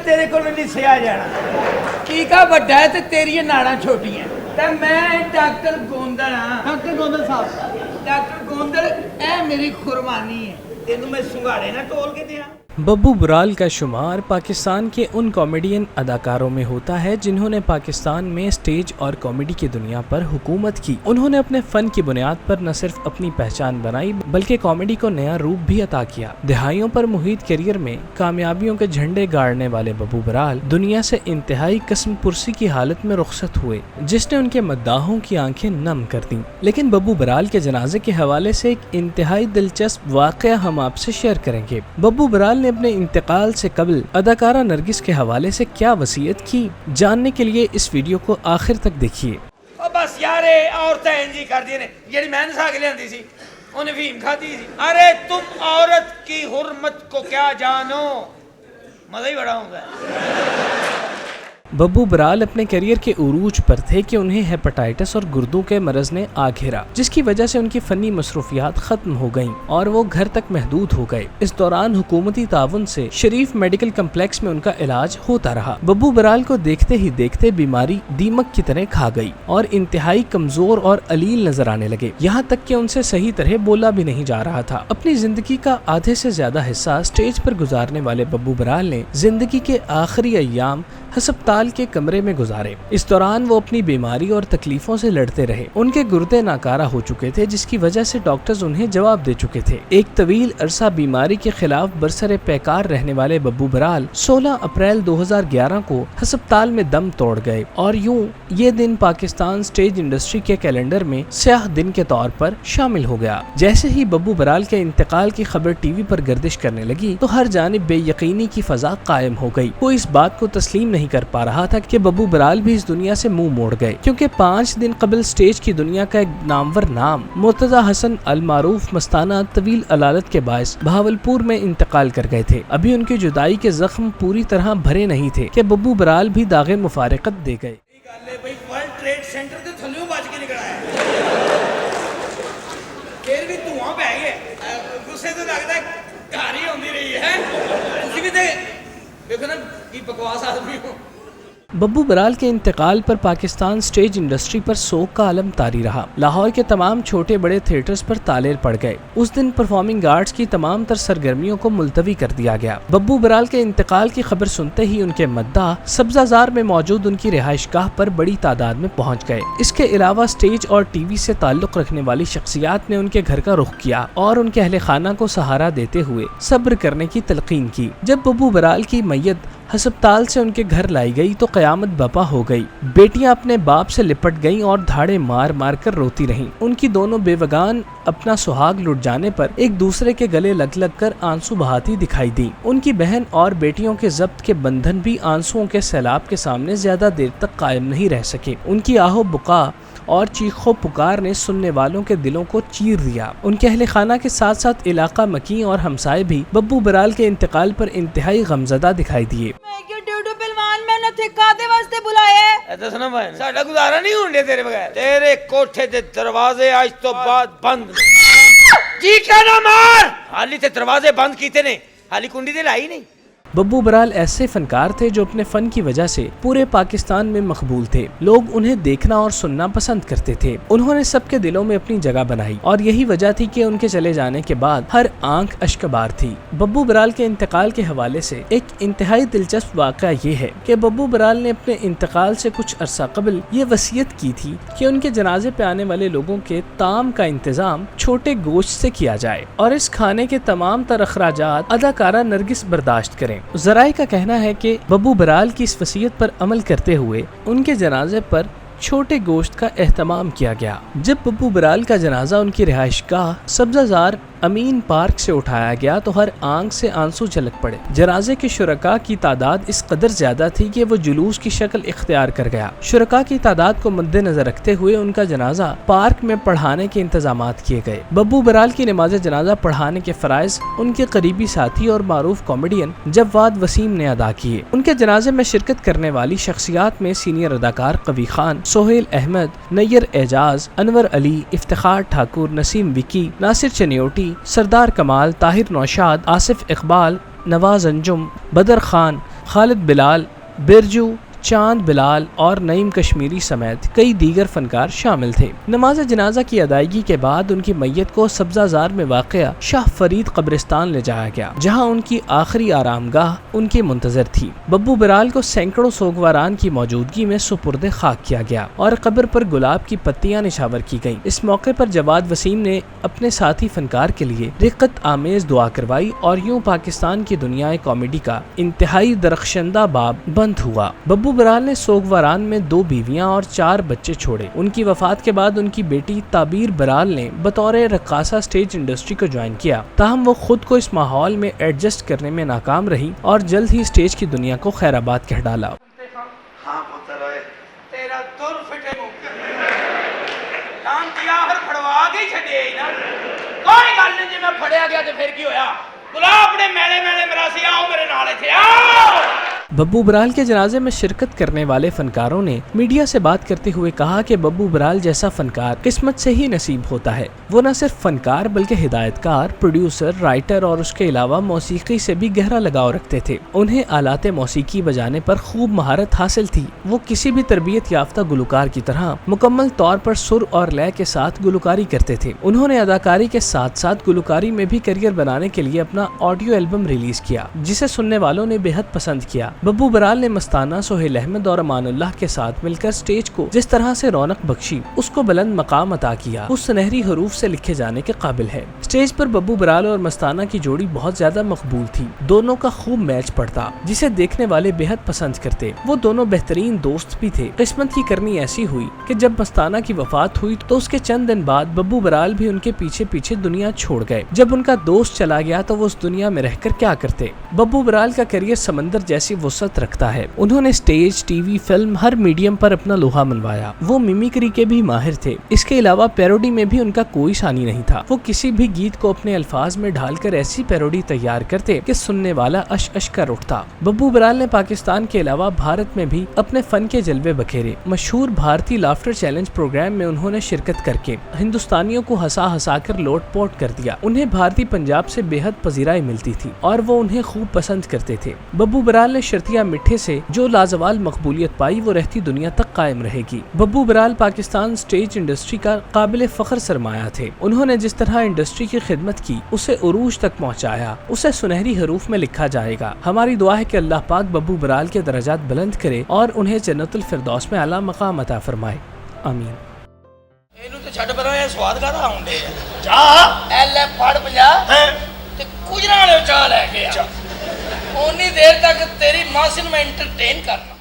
तेरे को नहीं सया जाना टीका बड़ा है ते तेरी नाड़ा छोटियां ते मैं डॉक्टर गोंदल हाँ। डॉक्टर गोंदल साहब, डॉक्टर गोंदल ए मेरी कुर्बानी है तेनू मैं सुंघाड़े ना टोल के दिया। बब्बू बराल का शुमार पाकिस्तान के उन कॉमेडियन अदाकारों में होता है जिन्होंने पाकिस्तान में स्टेज और कॉमेडी की दुनिया पर हुकूमत की। उन्होंने अपने फन की बुनियाद पर न सिर्फ अपनी पहचान बनाई बल्कि कॉमेडी को नया रूप भी अता किया। दिहाइयों पर मुहित करियर में कामयाबियों के झंडे गाड़ने वाले बब्बू बराल दुनिया से इंतहाई किस्म पुरसी की हालत में रुखसत हुए, जिसने उनके मद्दाहों की आंखें नम कर दी। लेकिन बब्बू बराल के जनाजे के हवाले से एक इंतहाई दिलचस्प वाकया हम आपसे शेयर करेंगे। बब्बू बराल ने अपने इंतकाल से कबल अदाकारा नरगिस के हवाले से क्या वसीयत की, जानने के लिए इस वीडियो को आखिर तक देखिए। बस यार औरतें इंजी कर दी ने जेडी मैं साग लियांदी सी उन्हें फीम खाती सी। अरे तुम औरत की हुर्मत को क्या जानो, मजा ही बड़ा होगा। बब्बू बराल अपने करियर के उरूज पर थे कि उन्हें हेपेटाइटिस और गुर्दों के मरज ने आ घेरा, जिसकी वजह से उनकी फनी मसरूफियात खत्म हो गईं और वो घर तक महदूद हो गए। इस दौरान हुकूमती ताउन से शरीफ मेडिकल कम्प्लेक्स में उनका इलाज होता रहा। बब्बू बराल को देखते ही देखते बीमारी दीमक की तरह खा गई और इंतहाई कमजोर और अलील नजर आने लगे, यहाँ तक कि उनसे सही तरह बोला भी नहीं जा रहा था। अपनी जिंदगी का आधे से ज्यादा हिस्सा स्टेज पर गुजारने वाले बब्बू बराल ने जिंदगी के आखिरी अय्याम हस्पताल के कमरे में गुजारे। इस दौरान वो अपनी बीमारी और तकलीफों से लड़ते रहे। उनके गुर्दे नाकारा हो चुके थे, जिसकी वजह से डॉक्टर्स उन्हें जवाब दे चुके थे। एक तवील अरसा बीमारी के खिलाफ बरसरे पैकार रहने वाले बब्बू बराल 16 अप्रैल 2011 को हस्पताल में दम तोड़ गए और यूं ये दिन पाकिस्तान स्टेज इंडस्ट्री के कैलेंडर में स्याह दिन के तौर पर शामिल हो गया। जैसे ही बब्बू बराल के इंतकाल की खबर टीवी पर गर्दिश करने लगी तो हर जानिब बेयकीनी की फजा कायम हो गई। कोई इस बात को तस्लीम नहीं कर पा रहा था कि बब्बू बराल भी इस दुनिया से मुंह मोड़ गए, क्योंकि 5 दिन कबल स्टेज की दुनिया का एक नामवर नाम मुर्तजा हसन अल मारूफ मस्ताना तवील अलालत के बायस बहावलपुर में इंतकाल कर गए थे। अभी उनकी जुदाई के जख्म पूरी तरह भरे नहीं थे कि बब्बू बराल भी दागे मुफारिकत दे गए। वर्ल्ड ट्रेड सेंटर के थल्लों बच के निकला है, फिर भी धुआं पै गया, गुस्से तो लगता है घर ही होती रही है। तुसी भी देखो ना की बकवास आदमी हो। बब्बू बराल के इंतकाल पर पाकिस्तान स्टेज इंडस्ट्री पर सोग का आलम तारी रहा। लाहौर के तमाम छोटे बड़े थिएटर्स पर ताले पड़ गए। उस दिन परफॉर्मिंग आर्ट्स की तमाम तर सरगर्मियों को मुलतवी कर दिया गया। बब्बू बराल के इंतकाल की खबर सुनते ही उनके मद्दाह सब्जाजार में मौजूद उनकी रिहाइशगाह पर बड़ी तादाद में पहुंच गए। इसके अलावा स्टेज और टीवी से ताल्लुक रखने वाली शख्सियात ने उनके घर का रुख किया और उनके अहले खाना को सहारा देते हुए सब्र करने की तलकीन की। जब बब्बू बराल की मैयत हस्पताल से उनके घर लाई गई तो कयामत बपा हो गई। बेटियां अपने बाप से लिपट गईं और धाड़े मार मार कर रोती रहीं। उनकी दोनों बेवगान अपना सुहाग लुट जाने पर एक दूसरे के गले लग लग कर आंसू बहाती दिखाई दी। उनकी बहन और बेटियों के जब्त के बंधन भी आंसुओं के सैलाब के सामने ज्यादा देर तक कायम नहीं रह सके। उनकी आहो बुका और चीखो पुकार ने सुनने वालों के दिलों को चीर दिया। उनके अहले खाना के साथ साथ इलाका मकी और हमसाए भी बब्बू बराल के इंतकाल पर इंतहाई गमजदा दिखाई दिए। साडा गुजारा नहीं होने तेरे बगैर, तेरे कोठे दे दरवाजे आज तो बाद बंद जी क्या ना मार, हाली ते दरवाजे बंद कीते ने, हाली कुंडी ते लाई नहीं। बब्बू बराल ऐसे फनकार थे जो अपने फन की वजह से पूरे पाकिस्तान में मकबूल थे। लोग उन्हें देखना और सुनना पसंद करते थे। उन्होंने सबके दिलों में अपनी जगह बनाई और यही वजह थी कि उनके चले जाने के बाद हर आंख अश्कबार थी। बब्बू बराल के इंतकाल के हवाले से एक इंतहाई दिलचस्प वाक़या ये है कि बब्बू बराल ने अपने इंतकाल से कुछ अरसा कबल ये वसीयत की थी कि उनके जनाजे पे आने वाले लोगों के ताम का इंतजाम छोटे गोश्त से किया जाए और इस खाने के तमाम तर अखराजात अदाकारा नरगिस बर्दाश्त करें। ज़राए का कहना है कि बब्बू बराल की इस वसीयत पर अमल करते हुए उनके जनाजे पर छोटे गोश्त का एहतमाम किया गया। जब बब्बू बराल का जनाजा उनकी रिहाइशगाह सब्जाजार अमीन पार्क से उठाया गया तो हर आंख से आंसू झलक पड़े। जनाजे के शुरका की तादाद इस कदर ज्यादा थी कि वो जुलूस की शक्ल इख्तियार कर गया। शुरका की तादाद को मद्देनजर रखते हुए उनका जनाजा पार्क में पढ़ाने के इंतजामात किए गए। बब्बू बराल की नमाज जनाजा पढ़ाने के फराइज उनके करीबी साथी और मारूफ कॉमेडियन जवाद वसीम ने अदा किए। उनके जनाजे में शिरकत करने वाली शख्सियात में सीनियर अदाकार कवी खान, सोहेल अहमद, नैयर एजाज, अनवर अली, इफ्तिखार ठाकुर, नसीम विकी, नासिर चनियोटी, सरदार कमाल, ताहिर नौशाद, आसिफ इकबाल, नवाज अंजुम, बदर खान, خالد بلال، برجو، چاند بلال اور نعیم کشمیری سمیت کئی دیگر فنکار شامل تھے۔ نماز جنازہ کی ادائیگی کے بعد ان کی میت کو سبزہ زار میں واقع شاہ فرید قبرستان لے جایا گیا، جہاں ان کی آخری آرام گاہ ان کے منتظر تھی۔ ببو برال کو سینکڑوں سوگواران کی موجودگی میں سپرد خاک کیا گیا اور قبر پر گلاب کی پتیاں نشاور کی گئیں۔ اس موقع پر جواد وسیم نے اپنے ساتھی فنکار کے لیے رقت آمیز دعا کروائی اور یوں پاکستان کی دنیا کامیڈی کا انتہائی درخشندہ باب بند ہوا۔ ببو برال نے سوگواران میں 2 بیویاں اور 4 بچے چھوڑے۔ ان کی وفات کے بعد ان کی بیٹی تعبیر برال نے بطور رقاصہ سٹیج انڈسٹری کو جوائن کیا، تاہم وہ خود کو اس ماحول میں ایڈجسٹ کرنے میں ناکام رہی اور جلد ہی سٹیج کی دنیا کو خیر آباد کہہ ڈالا۔ ہاں پتر ہوئے تیرا دور فٹے کام کیا ہر پھڑوا کے چھڑے ہی نا، کوئی گل نہیں جی میں پھڑیا گیا تو پھر کی ہویا، بلا اپنے میلے میلے مراسی آؤ میرے نالے تھے آؤ۔ ببو برال کے جنازے میں شرکت کرنے والے فنکاروں نے میڈیا سے بات کرتے ہوئے کہا کہ ببو برال جیسا فنکار قسمت سے ہی نصیب ہوتا ہے۔ وہ نہ صرف فنکار بلکہ ہدایت کار، پروڈیوسر، رائٹر اور اس کے علاوہ موسیقی سے بھی گہرا لگاؤ رکھتے تھے۔ انہیں آلات موسیقی بجانے پر خوب مہارت حاصل تھی۔ وہ کسی بھی تربیت یافتہ گلوکار کی طرح مکمل طور پر سر اور لے کے ساتھ گلوکاری کرتے تھے۔ انہوں نے اداکاری کے ساتھ ساتھ گلوکاری میں بھی کیریئر بنانے کے لیے اپنا آڈیو البم ریلیز کیا، جسے سننے والوں نے بے حد پسند کیا۔ ببو برال نے مستانہ، سہیل احمد اور امان اللہ کے ساتھ مل کر سٹیج کو جس طرح سے رونق بخشی، اس کو بلند مقام عطا کیا، اس سنہری حروف سے لکھے جانے کے قابل ہے۔ سٹیج پر ببو برال اور مستانہ کی جوڑی بہت زیادہ مقبول تھی، دونوں کا خوب میچ پڑتا، جسے دیکھنے والے بے حد پسند کرتے۔ وہ دونوں بہترین دوست بھی تھے۔ قسمت کی کرنی ایسی ہوئی کہ جب مستانہ کی وفات ہوئی تو اس کے چند دن بعد ببو برال بھی ان کے پیچھے پیچھے دنیا چھوڑ گئے۔ جب ان کا دوست چلا گیا تو وہ اس دنیا میں رہ کر کیا کرتے؟ ببو برال کا کیریئر سمندر جیسی وسعت رکھتا ہے۔ انہوں نے سٹیج، ٹی وی، فلم ہر میڈیم پر اپنا لوہا منوایا۔ وہ میمیکری کے بھی ماہر تھے۔ اس کے علاوہ پیروڈی میں بھی ان کا کوئی ثانی نہیں تھا۔ وہ کسی بھی گیت کو اپنے الفاظ میں ڈھال کر ایسی پیروڈی تیار کرتے کہ سننے والا اش اش کر اٹھتا۔ ببو برال نے پاکستان کے علاوہ بھارت میں بھی اپنے فن کے جلوے بکھیرے۔ مشہور بھارتی لافٹر چیلنج پروگرام میں انہوں نے شرکت کر کے ہندوستانیوں کو ہنسا ہنسا کر لوٹ پوٹ کر دیا۔ انہیں بھارتی پنجاب سے بے حد پذیرائی ملتی تھی اور وہ انہیں خوب پسند کرتے تھے۔ ببو برال نے شرطیہ مٹھے سے جو لازوال مقبولیت پائی وہ رہتی دنیا تک قائم رہے گی۔ ببو برال پاکستان سٹیج انڈسٹری کا قابل فخر سرمایہ تھے۔ انہوں نے جس طرح انڈسٹری کی خدمت کی، اسے عروج تک پہنچایا، اسے سنہری حروف میں لکھا جائے گا۔ ہماری دعا ہے کہ اللہ پاک ببو برال کے درجات بلند کرے اور انہیں جنت الفردوس میں اعلیٰ مقام عطا فرمائے، آمین۔ اینو تے چھڈ پرا اے سواد کادا آونڈے جا ایلے پڑ 50 تے کجرا والے چا لے کے آ اونی دیر تک تیری ماں سے میں انٹرٹین کرنا۔